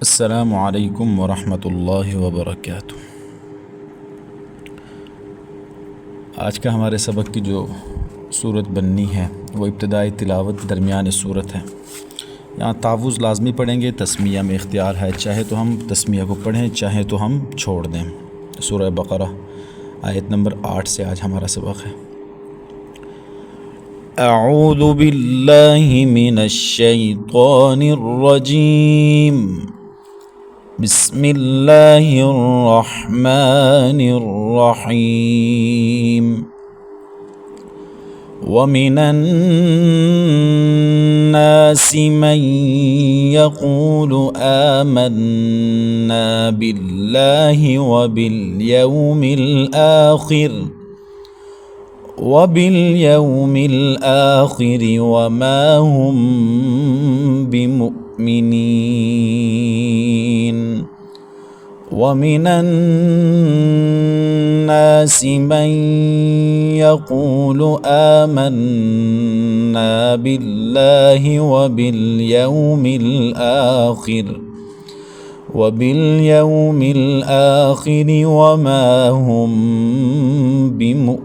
السلام علیکم ورحمۃ اللہ وبرکاتہ۔ آج کا ہمارے سبق کی جو صورت بننی ہے وہ ابتدائی تلاوت درمیان صورت ہے۔ یہاں تعوذ لازمی پڑھیں گے، تسمیہ میں اختیار ہے، چاہے تو ہم تسمیہ کو پڑھیں چاہے تو ہم چھوڑ دیں۔ سورہ بقرہ آیت نمبر 8 سے آج ہمارا سبق ہے۔ اعوذ باللہ من الشیطان الرجیم، بسم اللہ الرحمن الرحیم۔ ومن الناس من يقول آمنا بالله وباليوم الآخر وما هم بمؤمنين۔ ومن الناس من يقول آمنا بالله وباليوم الآخر وما هم بمؤمنين۔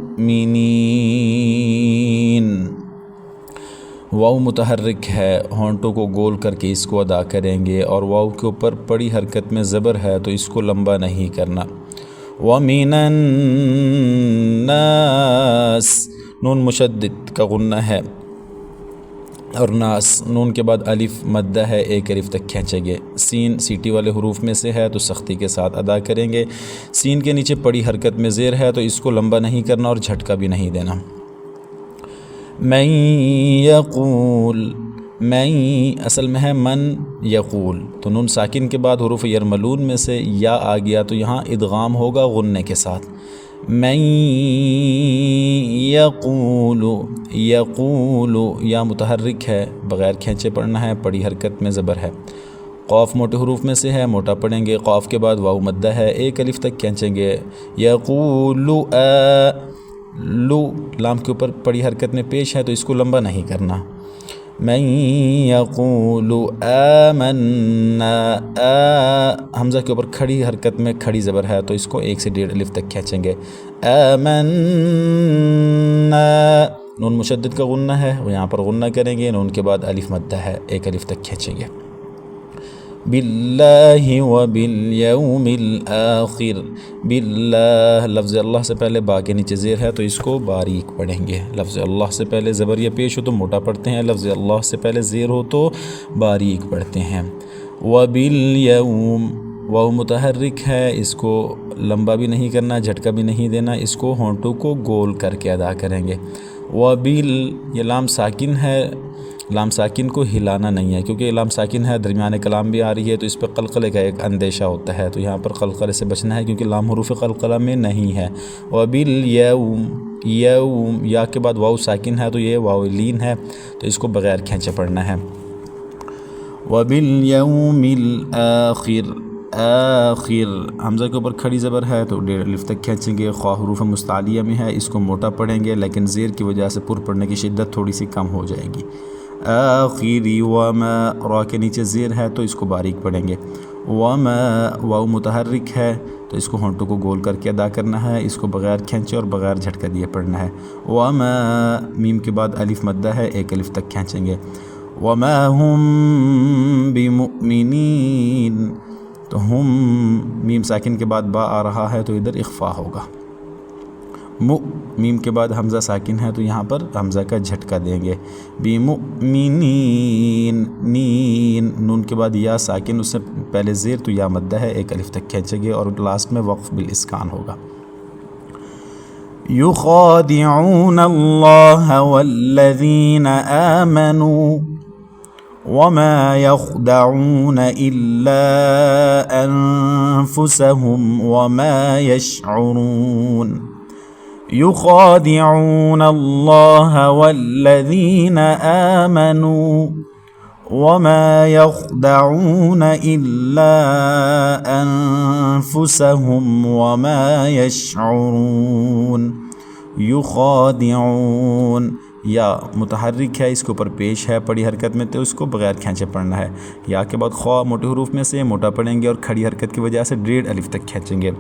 واو متحرک ہے، ہونٹوں کو گول کر کے اس کو ادا کریں گے، اور واو کے اوپر پڑی حرکت میں زبر ہے تو اس کو لمبا نہیں کرنا۔ وَمِنَ النَّاسِ، نون مشدد کا غنہ ہے، اور ناس نون کے بعد الف مدہ ہے، ایک الف تک کھینچیں گے۔ سین سیٹی والے حروف میں سے ہے تو سختی کے ساتھ ادا کریں گے۔ سین کے نیچے پڑی حرکت میں زیر ہے تو اس کو لمبا نہیں کرنا اور جھٹکا بھی نہیں دینا۔ من یقول، من اصل میں ہے من یقول، تو نون ساکن کے بعد حروف یرملون میں سے یا آ گیا تو یہاں ادغام ہوگا غنے کے ساتھ۔ من یقول، یقول یا متحرک ہے، بغیر کھینچے پڑھنا ہے، پڑی حرکت میں زبر ہے۔ قاف موٹے حروف میں سے ہے، موٹا پڑھیں گے، قاف کے بعد واو مدہ ہے، ایک الف تک کھینچیں گے۔ یقول لو، لام کے اوپر پڑی حرکت میں پیش ہے تو اس کو لمبا نہیں کرنا۔ من یقول آمنا، حمزہ کے اوپر کھڑی حرکت میں کھڑی زبر ہے تو اس کو 1 سے 1.5 الف تک کھینچیں گے۔ آمنا، نون مشدد کا غنہ ہے، وہ یہاں پر غنہ کریں گے، نون کے بعد الف مدہ ہے، 1 الف تک کھینچیں گے۔ باللہ وبالیوم الآخر، باللہ لفظ اللہ سے پہلے با کے نیچے زیر ہے تو اس کو باریک پڑھیں گے۔ لفظ اللہ سے پہلے زبر یا پیش ہو تو موٹا پڑھتے ہیں، لفظ اللہ سے پہلے زیر ہو تو باریک پڑھتے ہیں۔ وبالیوم، واو متحرک ہے، اس کو لمبا بھی نہیں کرنا، جھٹکا بھی نہیں دینا، اس کو ہونٹوں کو گول کر کے ادا کریں گے۔ یہ لام ساکن ہے، لام ساکن کو ہلانا نہیں ہے، کیونکہ لام ساکن ہے، درمیان کلام بھی آ رہی ہے تو اس پہ قلقلے کا ایک اندیشہ ہوتا ہے، تو یہاں پر قلقلے سے بچنا ہے کیونکہ لام حروف قلقلہ میں نہیں ہے۔ وبالیوم، یوم یا کے بعد واو ساکن ہے تو یہ واو لین ہے تو اس کو بغیر کھینچے پڑھنا ہے۔ وبالیوم الآخر، آخر حمزہ کے اوپر کھڑی زبر ہے تو 1.5 الف تک کھینچیں گے۔ خواہ حروف مستعلیہ میں ہے، اس کو موٹا پڑھیں گے لیکن زیر کی وجہ سے پر پڑھنے کی شدت تھوڑی سی کم ہو جائے گی۔ آخری، وما را کے نیچے زیر ہے تو اس کو باریک پڑھیں گے۔ وما، واو متحرک ہے تو اس کو ہونٹوں کو گول کر کے ادا کرنا ہے، اس کو بغیر کھینچے اور بغیر جھٹکا دیے پڑھنا ہے۔ وما، میم کے بعد الف مدہ ہے، 1 الف تک کھینچیں گے۔ وما هم بمؤمنین، تو ہم میم ساکن کے بعد با آ رہا ہے تو ادھر اخفا ہوگا۔ میم کے بعد حمزہ ساکن ہے تو یہاں پر حمزہ کا جھٹکا دیں گے۔ بمؤمنین، نین نون کے بعد یا ساکن، اس سے پہلے زیر تو یا مدہ ہے، 1 الف تک کھینچیں گے اور لاسٹ میں وقف بالاسکان ہوگا۔ یخادعون اللہ والذین آمنوا وما يخدعون إلا أنفسهم وما يشعرون۔ يخادعون الله والذين آمنوا وما يخدعون إلا أنفسهم وما يشعرون۔ يخادعون، یا متحرک ہے، اس کے اوپر پیش ہے پڑی حرکت میں، تو اس کو بغیر کھینچے پڑھنا ہے۔ یا کے بعد خوا موٹے حروف میں سے موٹا پڑھیں گے اور کھڑی حرکت کی وجہ سے ڈیڑھ الف تک کھینچیں گے۔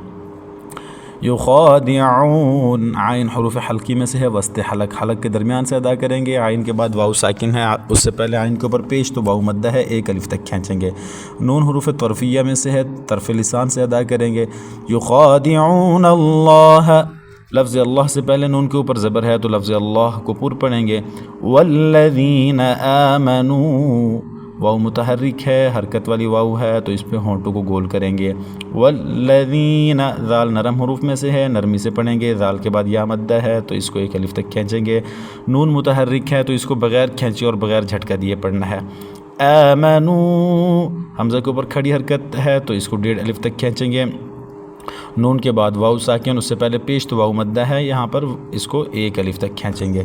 یخادعون، عین حروف حلقی میں سے ہے، وسط حلق کے درمیان سے ادا کریں گے۔ عین کے بعد واو ساکن ہے، اس سے پہلے عین کے اوپر پیش تو واو مدہ ہے، ایک الف تک کھینچیں گے۔ نون حروف طرفیہ میں سے ہے، طرف لسان سے ادا کریں گے۔ یخادعون اللہ، لفظ اللہ سے پہلے نون کے اوپر زبر ہے تو لفظ اللہ کو پر پڑھیں گے۔ والذین آمنوا، واو متحرک ہے، حرکت والی واو ہے تو اس پہ ہونٹوں کو گول کریں گے۔ والذین، ذال نرم حروف میں سے ہے، نرمی سے پڑھیں گے۔ ذال کے بعد یا مدہ ہے تو اس کو ایک الف تک کھینچیں گے۔ نون متحرک ہے تو اس کو بغیر کھینچے اور بغیر جھٹکا دیے پڑھنا ہے۔ آمنوا، حمزہ کے اوپر کھڑی حرکت ہے تو اس کو ڈیڑھ الف تک کھینچیں گے۔ نون کے بعد واو ساکن، اس سے پہلے پیش تو واو مدہ ہے، یہاں پر اس کو ایک الف تک کھینچیں گے۔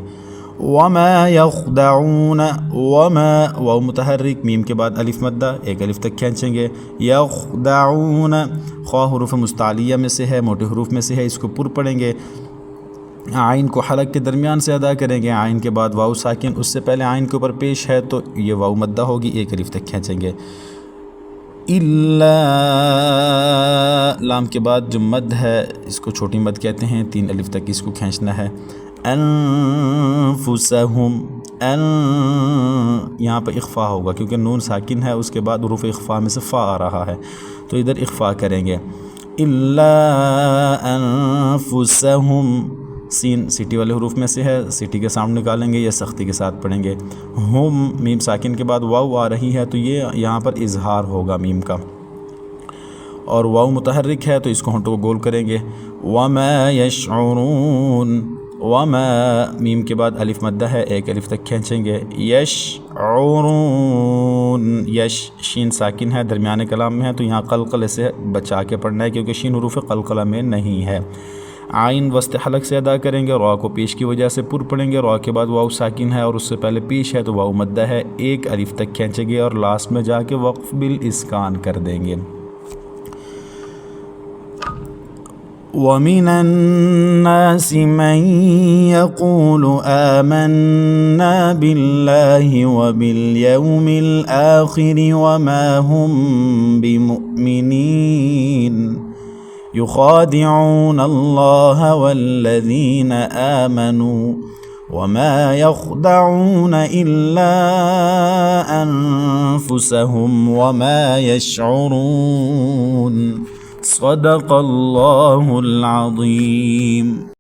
وما یخدعون، وما واو متحرک، میم کے بعد الف مدہ، ایک الف تک کھینچیں گے۔ یخدعون، خوا حروف مستعلیہ میں سے ہے، موٹے حروف میں سے ہے، اس کو پر پڑھیں گے۔ عین کو حلق کے درمیان سے ادا کریں گے۔ عین کے بعد واو ساکن، اس سے پہلے عین کے اوپر پیش ہے تو یہ واو مدہ ہوگی، ایک الف تک کھینچیں گے۔ الا، لام کے بعد جو مد ہے اس کو چھوٹی مد کہتے ہیں، تین الف تک اس کو کھینچنا ہے۔ انفسہم، یہاں پہ اخفا ہوگا کیونکہ نون ساکن ہے، اس کے بعد حروف اخفا میں سے فا آ رہا ہے تو ادھر اخفا کریں گے۔ الا انفسہم، سین سیٹی والے حروف میں سے ہے، سیٹی کے ساؤنڈ نکالیں گے یا سختی کے ساتھ پڑھیں گے۔ ہم، میم ساکن کے بعد واو آ رہی ہے تو یہ یہاں پر اظہار ہوگا میم کا، اور واو متحرک ہے تو اس کو ہونٹوں کو گول کریں گے۔ وما یشعرون، وما، میم کے بعد الف مدہ ہے، ایک الف تک کھینچیں گے۔ یشعرون، یش شین ساکن ہے، درمیان کلام میں ہے تو یہاں قلقلے سے بچا کے پڑھنا ہے کیونکہ شین حروف قلقلہ میں نہیں ہے۔ عین وسط حلق سے ادا کریں گے، را کو پیش کی وجہ سے پر پڑھیں گے۔ را کے بعد واو ساکن ہے اور اس سے پہلے پیش ہے تو واو مدہ ہے، ایک الف تک کھینچیں گے اور لاسٹ میں جا کے وقف بالاسکان کر دیں گے۔ وَمِنَ النَّاسِ مَن يَقُولُ آمَنَّا بِاللَّهِ وَبِالْيَوْمِ الْآخِرِ وَمَا هُمْ بِمُؤْمِنِينَ يُخَادِعُونَ اللَّهَ وَالَّذِينَ آمَنُوا وَمَا يَخْدَعُونَ إِلَّا أَنفُسَهُمْ وَمَا يَشْعُرُونَ۔ صدق اللہ العظیم۔